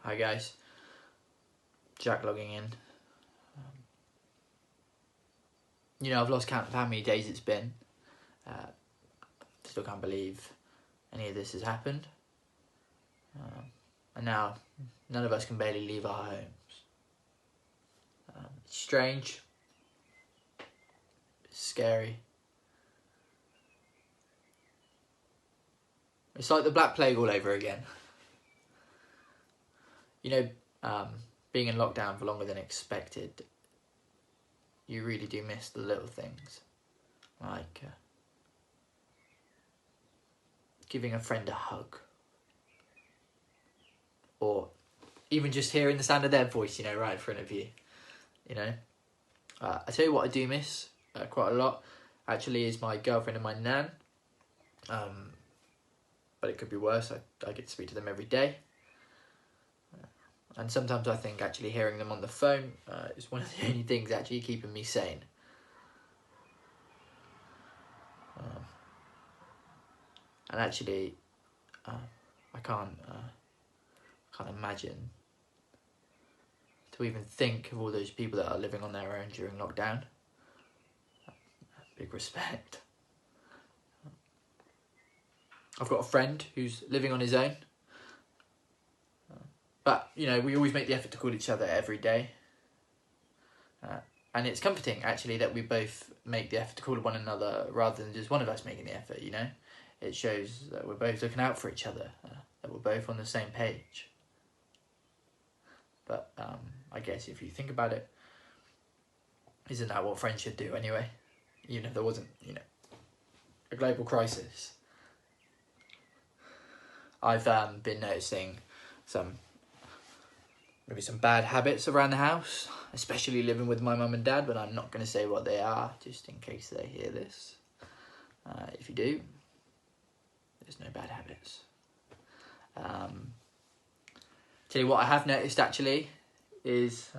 Hi guys, Jack logging in. I've lost count of how many days it's been. Still can't believe any of this has happened. And now none of us can barely leave our homes. It's strange. It's scary. It's like the Black Plague all over again. Being in lockdown for longer than expected, you really do miss the little things. Like giving a friend a hug. Or even just hearing the sound of their voice, right in front of you. I tell you what I do miss quite a lot, actually, is my girlfriend and my nan. But it could be worse. I get to speak to them every day. And sometimes I think actually hearing them on the phone is one of the only things actually keeping me sane. And actually, I can't imagine to even think of all those people that are living on their own during lockdown. Big respect. I've got a friend who's living on his own. But, we always make the effort to call each other every day. And it's comforting, actually, that we both make the effort to call one another rather than just one of us making the effort, It shows that we're both looking out for each other, that we're both on the same page. But I guess if you think about it, isn't that what friends should do anyway? There wasn't, a global crisis. I've been noticing maybe some bad habits around the house, especially living with my mum and dad, but I'm not going to say what they are, just in case they hear this. If you do, there's no bad habits. Tell you what I have noticed, actually, is,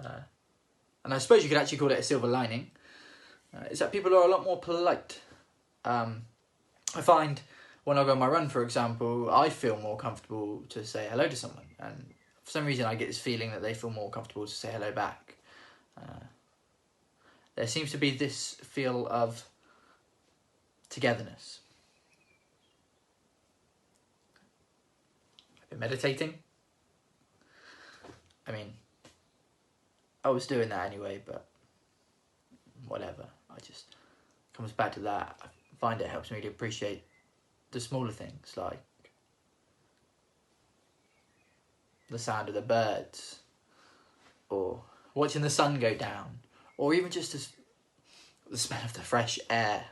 and I suppose you could actually call it a silver lining, is that people are a lot more polite. I find when I go on my run, for example, I feel more comfortable to say hello to someone, and for some reason I get this feeling that they feel more comfortable to say hello back. There seems to be this feel of togetherness. I've been meditating. I was doing that anyway, but whatever. It comes back to that. I find it helps me to appreciate the smaller things, like the sound of the birds, or watching the sun go down, or even just the smell of the fresh air,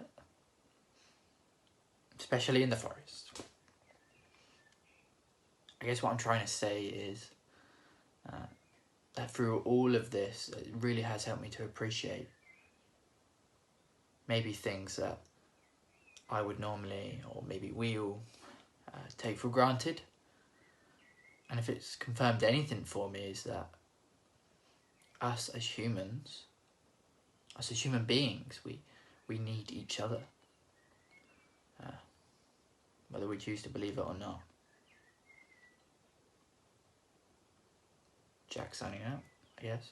especially in the forest. I guess what I'm trying to say is that through all of this, it really has helped me to appreciate maybe things that I would normally, or maybe we all, take for granted. And if it's confirmed anything for me, is that us as human beings, we need each other. Whether we choose to believe it or not. Jack signing out, I guess.